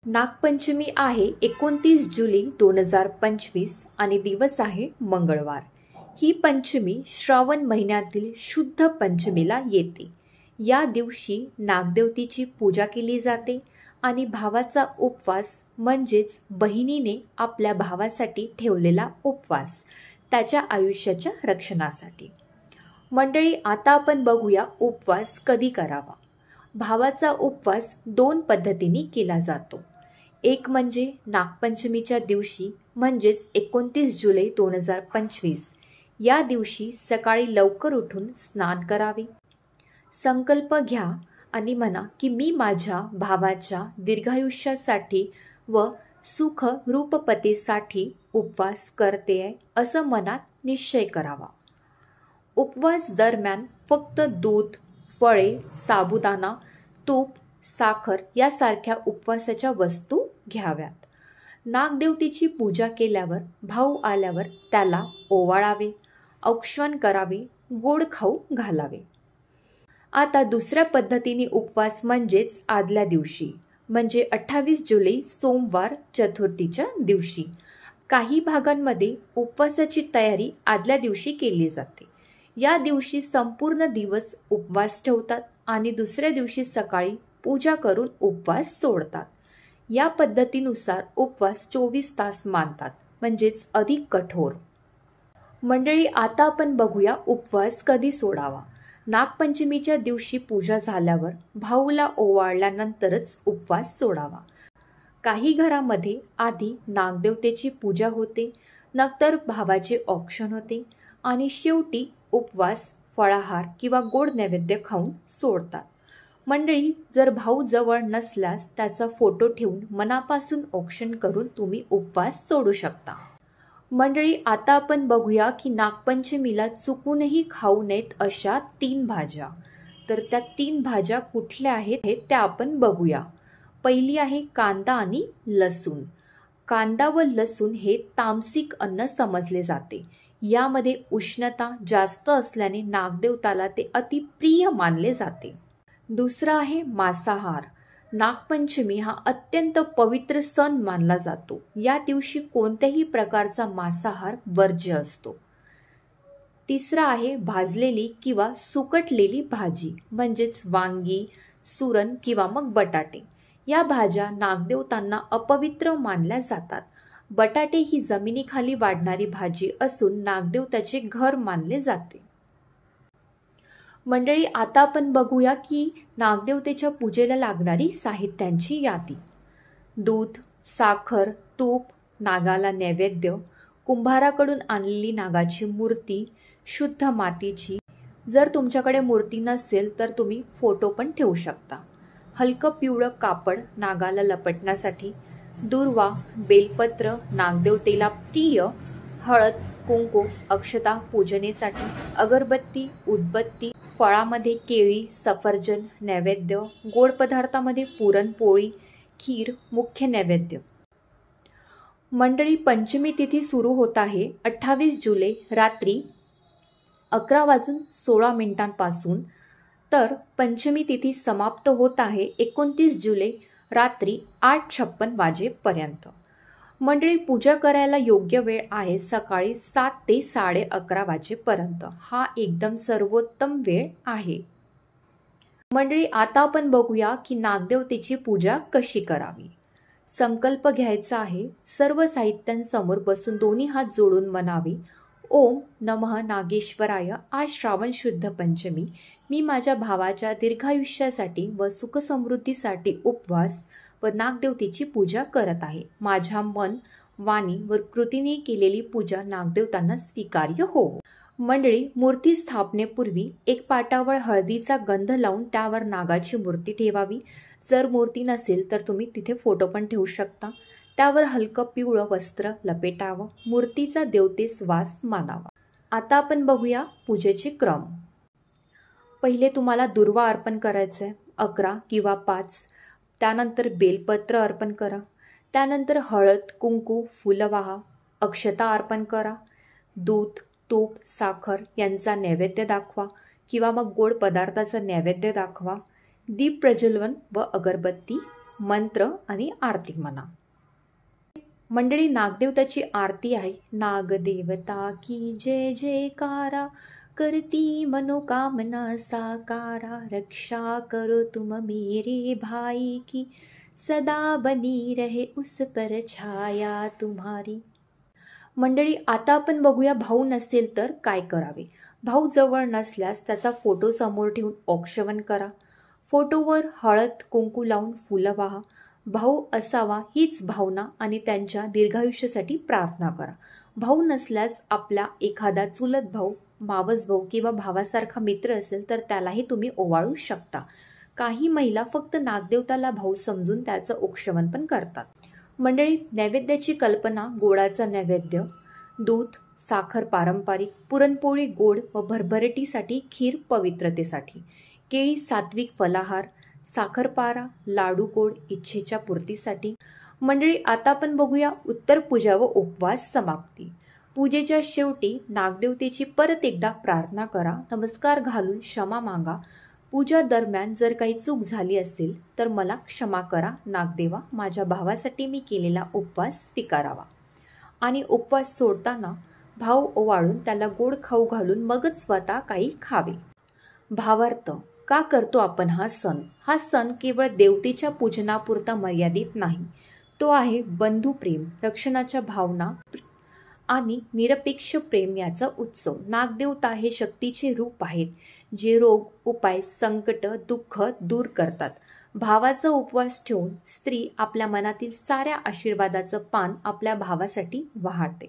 नागपंचमी आहे 29 जुलै 2025 आणि दिवस आहे मंगळवार. ही पंचमी श्रावण महिन्यातील शुद्ध पंचमीला येते. या दिवशी नागदेवतेची पूजा केली जाते आणि भावाचा उपवास म्हणजेच बहिणीने आपल्या भावासाठी ठेवलेला उपवास त्याच्या आयुष्याच्या रक्षणासाठी. मंडळी, आता आपण बघूया उपवास कधी करावा. भावाचा उपवास 2 पद्धतीने केला जातो. एक म्हणजे नागपंचमीच्या दिवशी म्हणजेच 29 जुलै 2025 या दिवशी सकाळी लवकर उठून स्नान करावे. संकल्प घ्या आणि म्हणा की मी माझ्या भावाच्या दीर्घायुष्यासाठी व सुख रूपपतेसाठी उपवास करते आहे असं मनात निश्चय करावा. उपवास दरम्यान फक्त दूध, फळे, साबुदाणा, तूप, साखर यासारख्या उपवासाच्या वस्तू घ्याव्यात. नागदेवतेची पूजा केल्यावर भाऊ आल्यावर त्याला ओवाळावे, औक्षण करावे, गोड खाऊ घालावे. आता दुसऱ्या पद्धतीने उपवास म्हणजेच आदल्या दिवशी म्हणजे 28 जुलै सोमवार चतुर्थीच्या दिवशी. काही भागांमध्ये उपवासाची तयारी आदल्या दिवशी केली जाते. या दिवशी संपूर्ण दिवस उपवास ठेवतात आणि दुसऱ्या दिवशी सकाळी पूजा करून उपवास सोडतात. या पद्धतीनुसार उपवास 24 तास मानतात, म्हणजेच अधिक कठोर. मंडळी, आता आपण बघूया उपवास कधी सोडावा. नागपंचमीच्या दिवशी पूजा झाल्यावर भाऊला ओवाळल्यानंतरच उपवास सोडावा. काही घरामध्ये आधी नागदेवतेची पूजा होते, नंतर भावाचे औक्षण होते आणि शेवटी उपवास, फळाहार किंवा गोड नैवेद्य खाऊन सोडतात. मंडळी, जर भाऊ जवळ नसल्यास त्याचा फोटो ठेवून मनापासून औक्षण करून तुम्ही उपवास सोडू शकता. मंडळी, आता आपण बघूया की नागपंचमीला चुकूनही खाऊ नयेत अशा 3 भाज्या. तर त्या 3 भाज्या कुठल्या आहेत हे त्या आपण बघूया. पहिली आहे कांदा आणि लसूण. कांदा व लसूण हे तामसिक अन्न समजले जाते. यामध्ये उष्णता जास्त असल्याने नागदेवताला ते अतिप्रिय मानले जाते. दुसरा आहे मांसाहार. नागपंचमी हा अत्यंत पवित्र सण मानला जातो. या दिवशी कोणत्याही प्रकारचा मांसाहार वर्ज्य असतो. तिसरा आहे भाजलेली किंवा सुकटलेली भाजी म्हणजेच वांगी, सुरण किंवा मग बटाटे. या भाज्या नागदेवतांना अपवित्र मानल्या जातात. बटाटे ही जमिनीखाली वाढणारी भाजी असून नागदेव त्याचे घर मानले जाते. मंडळी, आता आपण बघूया की नागदेवतेच्या पूजेला लागणारी साहित्यांची यादी. दूध, साखर, तूप, नागाला नैवेद्य, कुंभाराकडून आणलेली नागाची मूर्ती, शुद्ध मातीची. जर तुमच्याकडे मूर्ती नसेल तर तुम्ही फोटो पण ठेवू शकता. हलकं पिवळं कापड नागाला लपटण्यासाठी, दुर्वा, बेलपत्र नागदेवतेला प्रिय, हळद, कुंकू, अक्षता पूजनेसाठी, अगरबत्ती, उदबत्ती, फळामध्ये केळी, सफरजन नैवेद्य, गोड पदार्थामध्ये पुरणपोळी, खीर मुख्य नैवेद्य. मंडळी, पंचमी तिथी सुरू होत आहे 28 जुलै रात्री 11:16 तर पंचमी तिथी समाप्त होत आहे 29 जुलै रात्री 8:56 वाजेपर्यंत. मंडळी, पूजा करायला योग्य वेळ आहे सकाळी 7 ते 11:30 वाजेपर्यंत. हा एकदम सर्वोत्तम वेळ आहे. मंडळी, आता आपण बघूया की नागदेवतेची पूजा कशी करावी. संकल्प घ्यायचा आहे. सर्व साहित्यांसमोर बसून दोन्ही हात जोडून म्हणावे, ओम नमः नागेश्वराय. आज श्रावण शुद्ध पंचमी. मी माझ्या भावाच्या दीर्घायुष्यासाठी व सुखसमृद्धीसाठी उपवास व नागदेवतेची पूजा करत आहे. माझ्या मन, वाणी व कृतीने केलेली पूजा नागदेवतांना स्वीकार्य हो. मंडळी, मूर्ती स्थापनेपूर्वी एक पाटावर हळदीचा गंध लावून त्यावर नागाची मूर्ती ठेवावी. जर मूर्ती नसेल तर तुम्ही तिथे फोटो पण ठेवू शकता. त्यावर हलकं पिवळं वस्त्र लपेटावं. मूर्तीचा देवतेस वास मानावा. आता आपण बघूया पूजेचे क्रम. पहिले तुम्हाला दुर्वा अर्पण करायचं आहे 11 किंवा 5. त्यानंतर बेलपत्र अर्पण करा. त्यानंतर हळद, कुंकू, फुलं वाहा, अक्षता अर्पण करा. दूध, तूप, साखर यांचा नैवेद्य दाखवा किंवा मग गोड पदार्थाचा नैवेद्य दाखवा. दीप प्रज्वलन व अगरबत्ती मंत्र आणि आरती म्हणा. मंडळी, नागदेवताची आरती आहे. नागदेवता की जय जयकारा, करती मनोकामना साकारा, रक्षा करो तुम मेरे भाई की, सदा बनी रहे उस पर छाया तुम्हारी. मंडळी, आता आपण बघूया भाऊ नसेल तर काय करावे. भाऊ जवळ नसल्यास त्याचा फोटो समोर ठेवून औक्षवण करा. फोटोवर हळद कुंकू लावून फुलं वाहा. भाऊ असावा हीच भावना आणि त्यांच्या दीर्घायुष्यासाठी प्रार्थना करा. भाऊ नसल्यास आपला एखादा चुलत भाऊ, मावस भाऊ किंवा भावासारखा मित्र असेल तर त्यालाही तुम्ही ओवाळू शकता. काही महिला फक्त नागदेवताला भाऊ समजून त्याचं औक्षवण पण करतात. मंडळी, नैवेद्याची कल्पना: गोडाचा नैवेद्य, दूध, साखर पारंपरिक, पुरणपोळी गोड व भरभरटीसाठी खीर पवित्रतेसाठी, केळी सात्विक फलाहार, साखरपारा, लाडू गोड इच्छेच्या पूर्तीसाठी. मंडळी, आता आपण बघूया उत्तर पूजा व उपवास समाप्ती. पूजेच्या शेवटी नागदेवतेची परत एकदा प्रार्थना करा. नमस्कार घालून क्षमा मागा. पूजा दरम्यान जर काही चूक झाली असेल तर मला क्षमा करा नागदेवा, माझ्या भावासाठी मी केलेला उपवास स्वीकारावा. आणि उपवास सोडताना भाव ओवाळून त्याला गोड खाऊ घालून मगच स्वतः काही खावे. भावार्थ: का करतो आपण हा सण? हा सण केवळ देवतेच्या पूजनापुरता मर्यादित नाही. तो आहे बंधुप्रेम, रक्षणाच्या भावना आणि निरपेक्ष प्रेम याचा उत्सव. नागदेवता हे शक्तीचे रूप आहेत जे रोग, उपाय, संकट, दुःख दूर करतात. भावाचा उपवास ठेवून स्त्री आपल्या मनातील साऱ्या आशीर्वादाचं पान आपल्या भावासाठी वाहते.